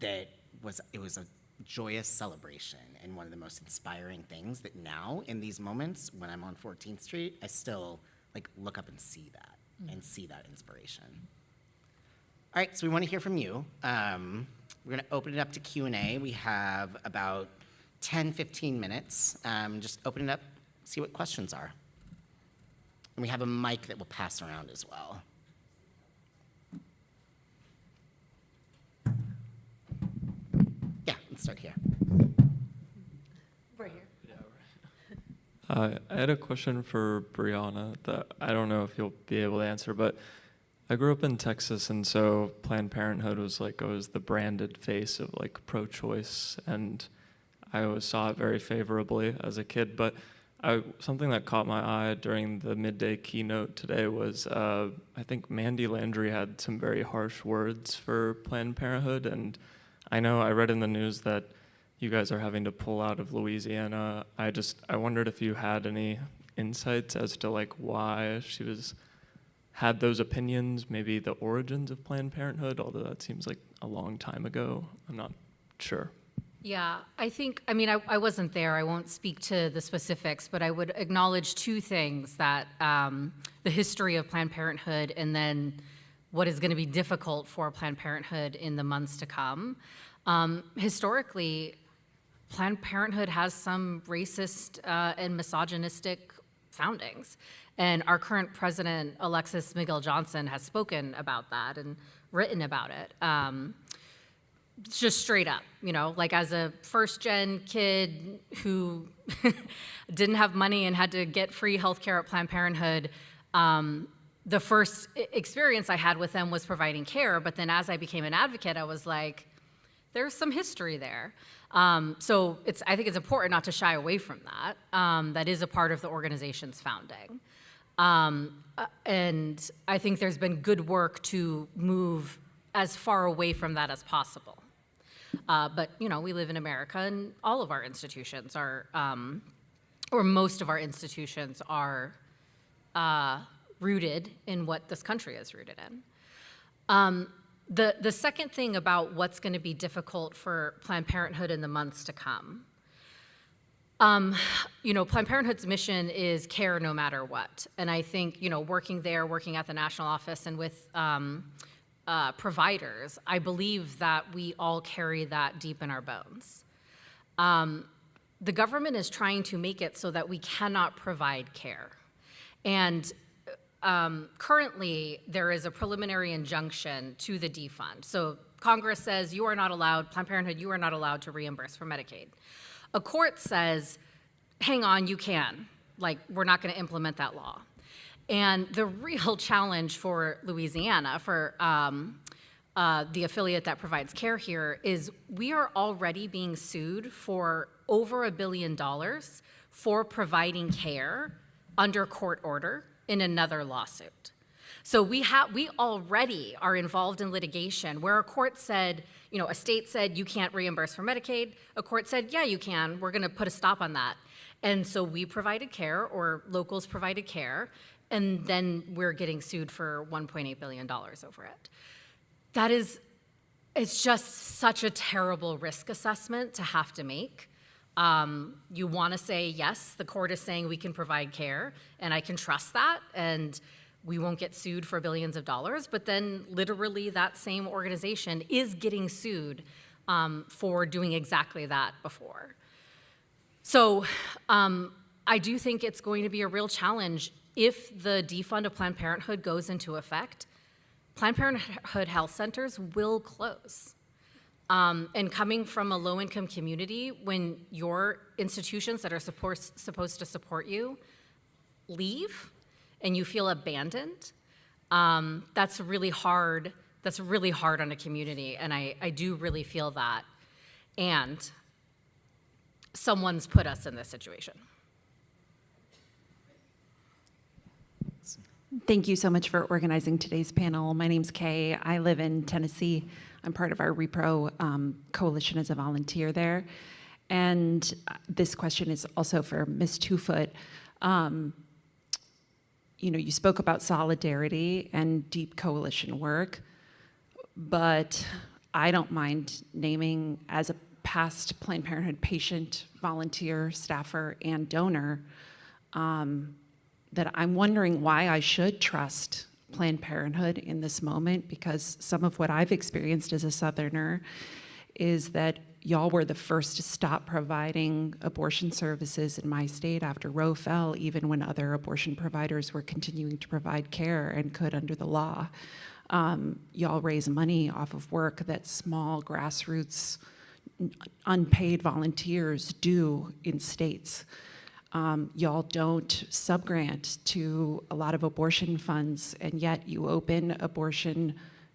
it was a joyous celebration, and one of the most inspiring things that now, in these moments, when I'm on 14th Street, I still like look up and see that, and see that inspiration. All right, so we want to hear from you. We're going to open it up to Q&A. We have about 10, 15 minutes. Just open it up, see what questions are. And we have a mic that will pass around as well. Yeah, let's start here. right here. I had a question for Brianna that I don't know if you'll be able to answer, but I grew up in Texas, and so Planned Parenthood was like always the branded face of like pro-choice, and I always saw it very favorably as a kid. But something that caught my eye during the midday keynote today was I think Mandy Landry had some very harsh words for Planned Parenthood, and I know I read in the news that you guys are having to pull out of Louisiana. I wondered if you had any insights as to like why she had those opinions, maybe the origins of Planned Parenthood, although that seems like a long time ago. I'm not sure. Yeah, I wasn't there. I won't speak to the specifics, but I would acknowledge two things: that the history of Planned Parenthood, and then what is going to be difficult for Planned Parenthood in the months to come. Historically, Planned Parenthood has some racist and misogynistic foundings. And our current president, Alexis Miguel Johnson, has spoken about that and written about it. Just straight up, like as a first-gen kid who didn't have money and had to get free healthcare at Planned Parenthood, the first experience I had with them was providing care. But then as I became an advocate, I was like, there's some history there. So I think it's important not to shy away from that. That is a part of the organization's founding. And I think there's been good work to move as far away from that as possible. But, we live in America, and all of our institutions are, or most of our institutions are rooted in what this country is rooted in. The second thing about what's going to be difficult for Planned Parenthood in the months to come, Planned Parenthood's mission is care no matter what. And I think, working there, working at the national office and with providers, I believe that we all carry that deep in our bones. The government is trying to make it so that we cannot provide care. And currently, there is a preliminary injunction to the defund. So Congress says you are not allowed, Planned Parenthood, you are not allowed to reimburse for Medicaid. A court says, hang on, you can. We're not going to implement that law. And the real challenge for Louisiana, for the affiliate that provides care here, is we are already being sued for over $1 billion for providing care under court order in another lawsuit. So we already are involved in litigation where a court said, a state said you can't reimburse for Medicaid. A court said, yeah, you can. We're going to put a stop on that. And so we provided care, or locals provided care, and then we're getting sued for $1.8 billion over it. It's just such a terrible risk assessment to have to make. You want to say, yes, the court is saying we can provide care, and I can trust that, and we won't get sued for billions of dollars, but then literally that same organization is getting sued for doing exactly that before. So I do think it's going to be a real challenge if the defund of Planned Parenthood goes into effect. Planned Parenthood health centers will close. And coming from a low-income community, when your institutions that are supposed to support you leave and you feel abandoned, that's really hard. That's really hard on a community, and I do really feel that. And someone's put us in this situation. Thank you so much for organizing today's panel. My name's Kay. I live in Tennessee. I'm part of our Repro coalition as a volunteer there. And this question is also for Ms. Twofoot. You spoke about solidarity and deep coalition work, but I don't mind naming, as a past Planned Parenthood patient, volunteer, staffer, and donor, that I'm wondering why I should trust Planned Parenthood in this moment, because some of what I've experienced as a Southerner is that y'all were the first to stop providing abortion services in my state after Roe fell, even when other abortion providers were continuing to provide care and could under the law. Y'all raise money off of work that small grassroots unpaid volunteers do in states. Y'all don't subgrant to a lot of abortion funds, and yet you open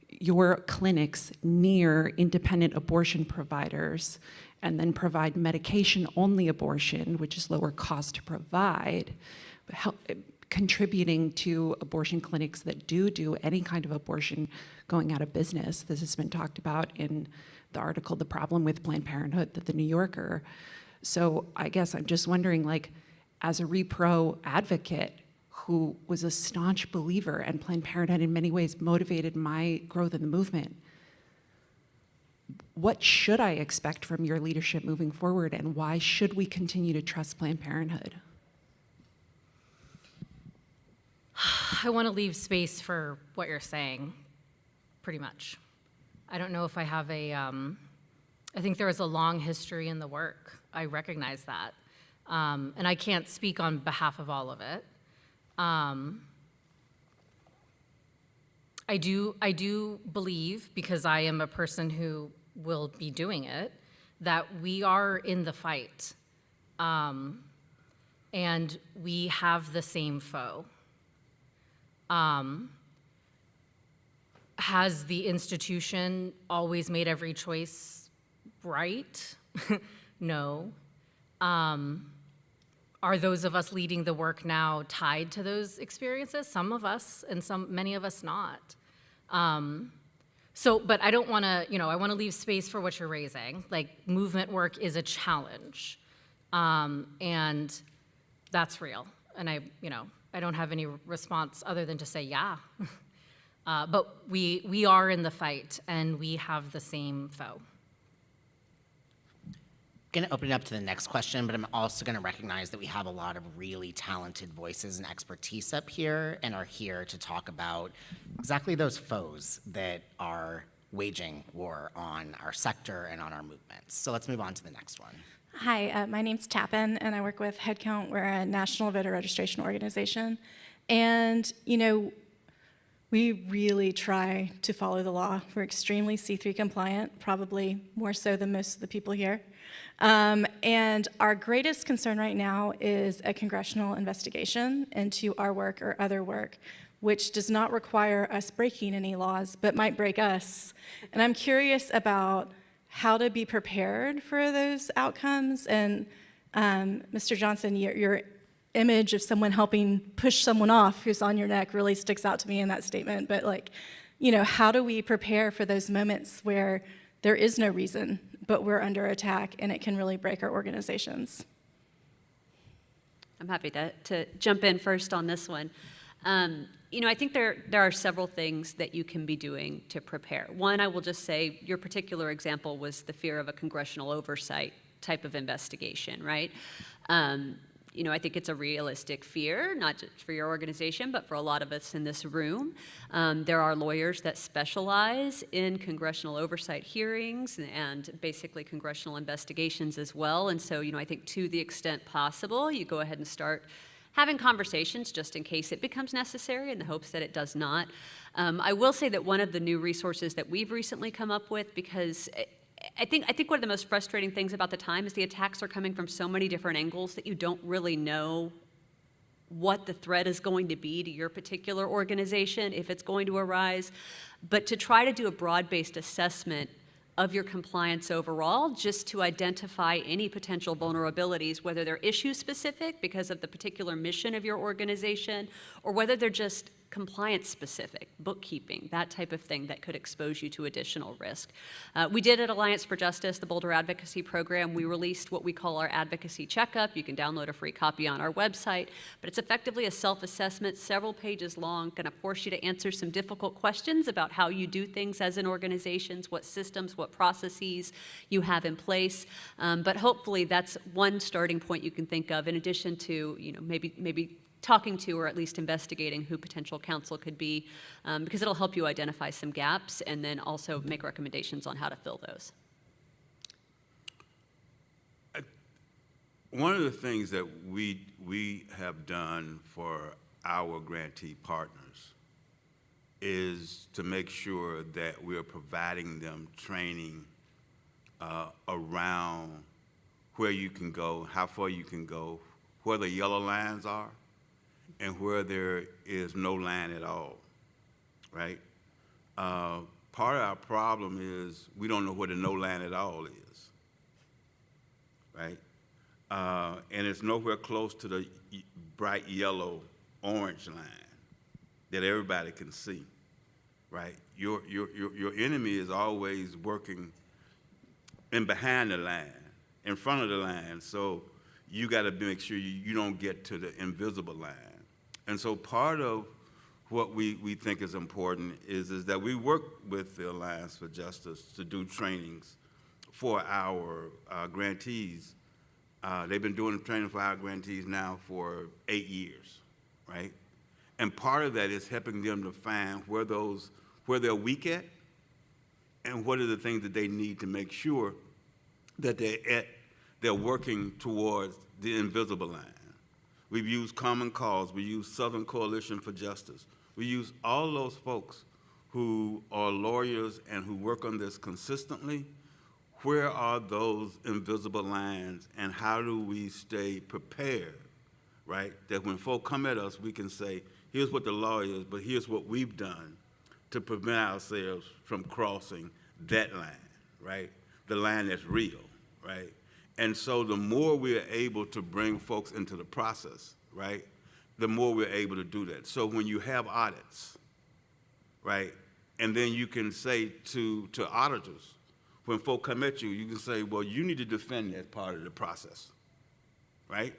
your clinics near independent abortion providers and then provide medication-only abortion, which is lower cost to provide, contributing to abortion clinics that do any kind of abortion going out of business. This has been talked about in the article, The Problem with Planned Parenthood, that the New Yorker. So I guess I'm just wondering, as a repro advocate who was a staunch believer, and Planned Parenthood in many ways motivated my growth in the movement, what should I expect from your leadership moving forward, and why should we continue to trust Planned Parenthood? I want to leave space for what you're saying, pretty much. I don't know if I have I think there is a long history in the work. I recognize that. And I can't speak on behalf of all of it. I do believe, because I am a person who will be doing it, that we are in the fight, and we have the same foe. Has the institution always made every choice right? No. Are those of us leading the work now tied to those experiences? Some of us, and many of us not. But I don't want to, I want to leave space for what you're raising. Movement work is a challenge, and that's real. And I don't have any response other than to say, yeah. But we are in the fight, and we have the same foe. Going to open it up to the next question, but I'm also going to recognize that we have a lot of really talented voices and expertise up here and are here to talk about exactly those foes that are waging war on our sector and on our movements. So let's move on to the next one. Hi, my name's Tappan, and I work with Headcount. We're a national voter registration organization. And, you know, we really try to follow the law. We're extremely C3 compliant, probably more so than most of the people here. And our greatest concern right now is a congressional investigation into our work or other work, which does not require us breaking any laws, but might break us. And I'm curious about how to be prepared for those outcomes. And Mr. Johnson, your image of someone helping push someone off who's on your neck really sticks out to me in that statement. But like, you know, how do we prepare for those moments where there is no reason, but we're under attack and it can really break our organizations? I'm happy to jump in first on this one. You know, I think there are several things that you can be doing to prepare. One, I will just say your particular example was the fear of a congressional oversight type of investigation, right? You know, I think it's a realistic fear, not just for your organization, but for a lot of us in this room. There are lawyers that specialize in congressional oversight hearings and basically congressional investigations as well. And so, you know, I think to the extent possible, you go ahead and start having conversations just in case it becomes necessary in the hopes that it does not. I will say that one of the new resources that we've recently come up with, because I think one of the most frustrating things about the time is the attacks are coming from so many different angles that you don't really know what the threat is going to be to your particular organization, if it's going to arise. But to try to do a broad-based assessment of your compliance overall, just to identify any potential vulnerabilities, whether they're issue-specific because of the particular mission of your organization, or whether they're just compliance-specific, bookkeeping, that type of thing that could expose you to additional risk. We did at Alliance for Justice, the Boulder Advocacy Program, we released what we call our advocacy checkup. You can download a free copy on our website, but it's effectively a self-assessment, several pages long, going to force you to answer some difficult questions about how you do things as an organization, what systems, what processes you have in place. But hopefully that's one starting point you can think of, in addition to, you know, maybe talking to or at least investigating who potential counsel could be, because it'll help you identify some gaps and then also make recommendations on how to fill those. One of the things that we have done for our grantee partners is to make sure that we're providing them training around where you can go, how far you can go, where the yellow lines are, and where there is no line at all, right? Part of our problem is we don't know where the no line at all is, right? And it's nowhere close to the bright yellow, orange line that everybody can see, right? Your enemy is always working in behind the line, in front of the line, so you got to make sure you don't get to the invisible line. And so part of what we think is important is that we work with the Alliance for Justice to do trainings for our grantees. They've been doing training for our grantees now for 8 years, right? And part of that is helping them to find where they're weak at and what are the things that they need to make sure that they're working towards the invisible line. We've used Common Cause, we use Southern Coalition for Justice. We use all those folks who are lawyers and who work on this consistently. Where are those invisible lines and how do we stay prepared, right? That when folk come at us, we can say, here's what the law is, but here's what we've done to prevent ourselves from crossing that line, right? The line that's real, right? And so the more we're able to bring folks into the process, right, the more we're able to do that. So when you have audits, right, and then you can say to auditors, when folk come at you, you can say, well, you need to defend that part of the process, right?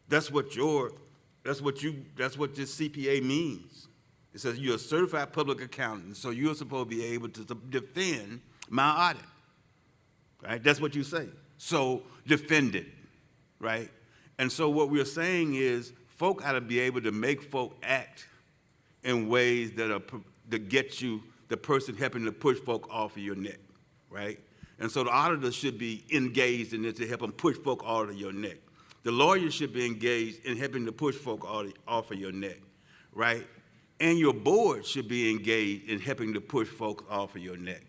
That's what this CPA means. It says you're a certified public accountant, so you're supposed to be able to defend my audit, right? That's what you say. So defend it, right? And so what we're saying is folk ought to be able to make folk act in ways that get you, the person helping to push folk off of your neck, right? And so the auditor should be engaged in this to help them push folk off of your neck. The lawyer should be engaged in helping to push folk off of your neck, right? And your board should be engaged in helping to push folks off of your neck,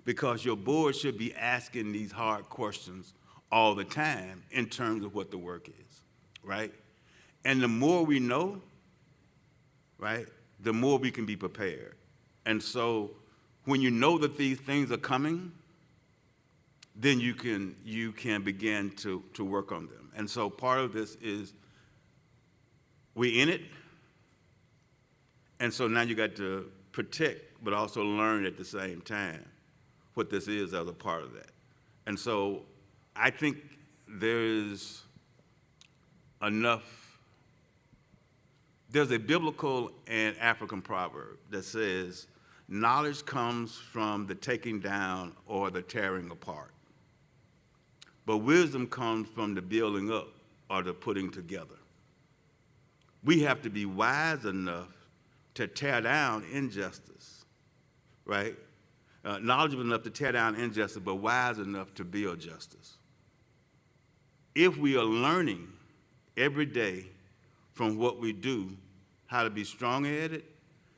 because your board should be asking these hard questions all the time in terms of what the work is, right? And the more we know, right, the more we can be prepared. And so when you know that these things are coming, then you can begin to work on them. And so part of this is we in it, and so now you got to protect, but also learn at the same time what this is as a part of that. And so I think there's a biblical and African proverb that says, knowledge comes from the taking down or the tearing apart, but wisdom comes from the building up or the putting together. We have to be wise enough to tear down injustice, right? Knowledgeable enough to tear down injustice, but wise enough to build justice. If we are learning every day from what we do how to be strong at it,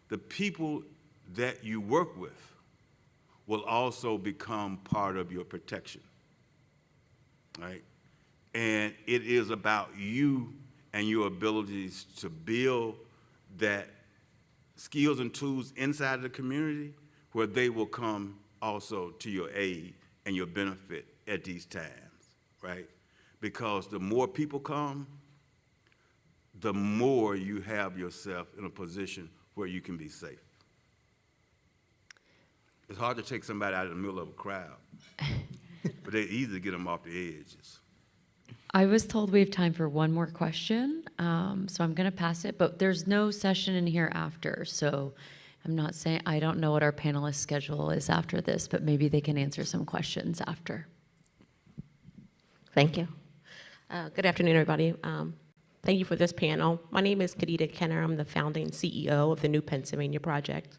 the people that you work with will also become part of your protection, right? And it is about you and your abilities to build that skills and tools inside of the community where they will come also to your aid and your benefit at these times, right? Because the more people come, the more you have yourself in a position where you can be safe. It's hard to take somebody out of the middle of a crowd, but they easy to get them off the edges. I was told we have time for one more question, so I'm going to pass it, but there's no session in here after, so I'm not saying, I don't know what our panelist schedule is after this, but maybe they can answer some questions after. Thank you. Good afternoon, everybody. Thank you for this panel. My name is Kadita Kenner. I'm the founding CEO of the New Pennsylvania Project.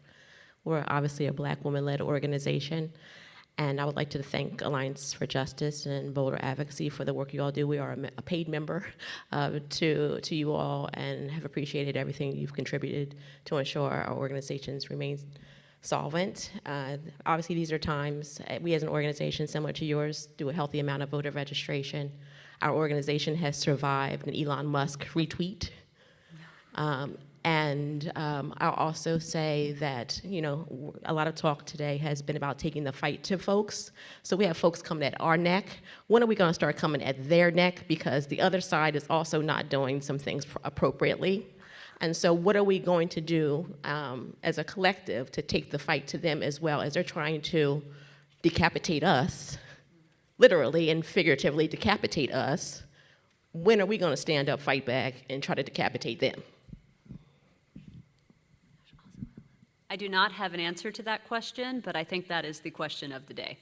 We're obviously a Black woman-led organization, and I would like to thank Alliance for Justice and Boulder Advocacy for the work you all do. We are a paid member to you all and have appreciated everything you've contributed to ensure our organizations remain solvent. Obviously, these are times we as an organization similar to yours do a healthy amount of voter registration. Our organization has survived an Elon Musk retweet. I'll also say that, you know, a lot of talk today has been about taking the fight to folks. So we have folks coming at our neck. When are we going to start coming at their neck? Because the other side is also not doing some things appropriately. And so what are we going to do as a collective to take the fight to them as well as they're trying to decapitate us, literally and figuratively decapitate us? When are we going to stand up, fight back, and try to decapitate them? I do not have an answer to that question, but I think that is the question of the day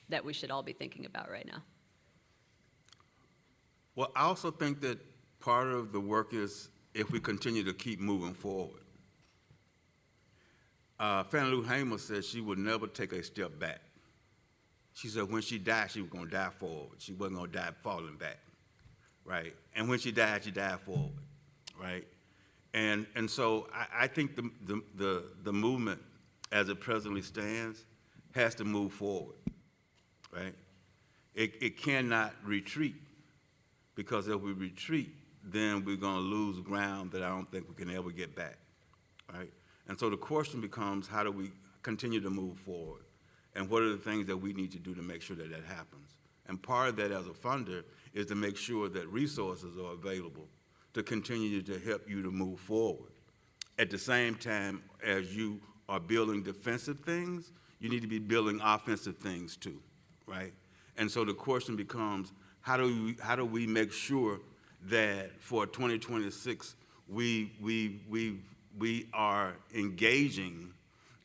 that we should all be thinking about right now. Well, I also think that part of the work is if we continue to keep moving forward. Fannie Lou Hamer said she would never take a step back. She said when she died, she was going to die forward. She wasn't going to die falling back, right? And when she died forward, right? And so I think the movement, as it presently stands, has to move forward, right? It cannot retreat, because if we retreat, then we're going to lose ground that I don't think we can ever get back, right? And so the question becomes, how do we continue to move forward? And what are the things that we need to do to make sure that that happens? And part of that as a funder is to make sure that resources are available to continue to help you to move forward. At the same time as you are building defensive things, you need to be building offensive things too, right? And so the question becomes, how do we make sure that for 2026 we we are engaging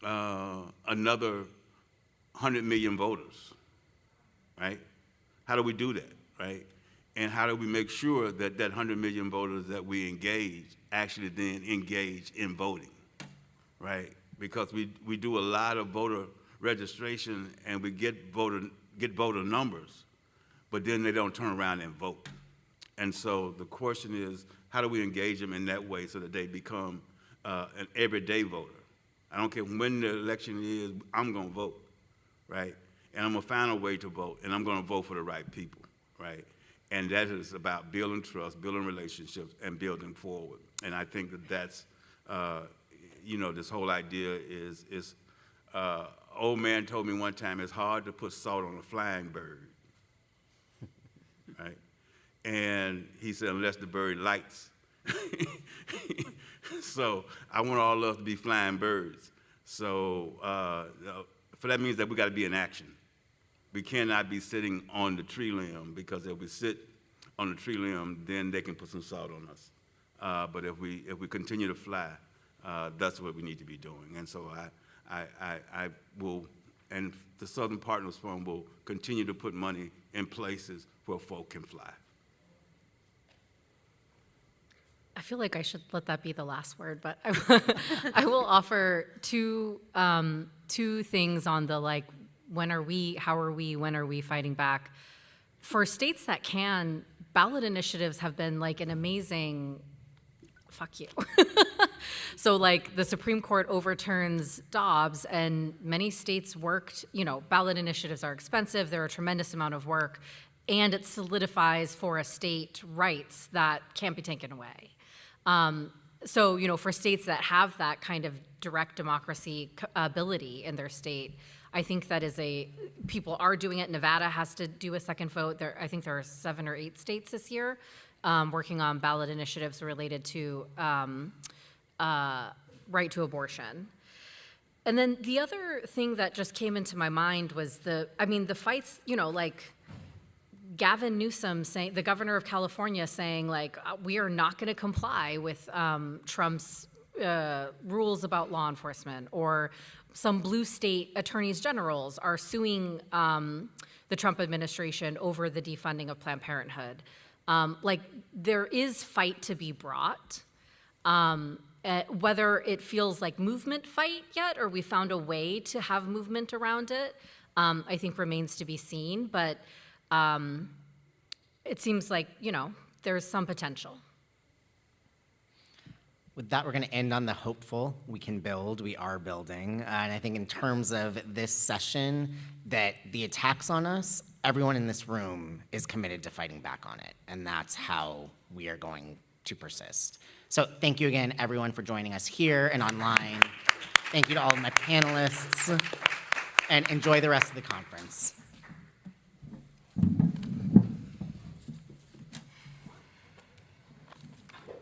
another 100 million voters, right? How do we do that, right? And how do we make sure that that 100 million voters that we engage actually then engage in voting, right? Because we do a lot of voter registration and we get voter numbers, but then they don't turn around and vote. And so the question is, how do we engage them in that way so that they become an everyday voter? I don't care when the election is, I'm gonna vote, right? And I'm gonna find a way to vote, and I'm gonna vote for the right people, right? And that is about building trust, building relationships, and building forward. And I think that that's, you know, this whole idea is old man told me one time, it's hard to put salt on a flying bird, right? And he said, unless the bird lights. So I want all of us to be flying birds. So for that means that we got to be in action. We cannot be sitting on the tree limb, because if we sit on the tree limb, then they can put some salt on us. But if we continue to fly, that's what we need to be doing. And so I will, and the Southern Partners Fund will continue to put money in places where folk can fly. I feel like I should let that be the last word, but I will offer two things on the, like, when are we, how are we, when are we fighting back? For states that can, ballot initiatives have been like an amazing, fuck you. So like the Supreme Court overturns Dobbs, and many states worked, you know, ballot initiatives are expensive, they're a tremendous amount of work, and it solidifies for a state rights that can't be taken away. So, you know, for states that have that kind of direct democracy ability in their state, I think that is people are doing it. Nevada has to do a second vote. I think there are 7 or 8 states this year working on ballot initiatives related to right to abortion. And then the other thing that just came into my mind was the fights, you know, like Gavin Newsom saying, the governor of California saying, like, we are not going to comply with Trump's rules about law enforcement, or some blue state attorneys generals are suing the Trump administration over the defunding of Planned Parenthood. Like, there is fight to be brought. Whether it feels like movement fight yet, or we found a way to have movement around it, I think remains to be seen. But it seems like, you know, there's some potential. With that, we're going to end on the hopeful. We can build, we are building. And I think in terms of this session, that the attacks on us, everyone in this room is committed to fighting back on it. And that's how we are going to persist. So thank you again, everyone, for joining us here and online. Thank you to all of my panelists. And enjoy the rest of the conference.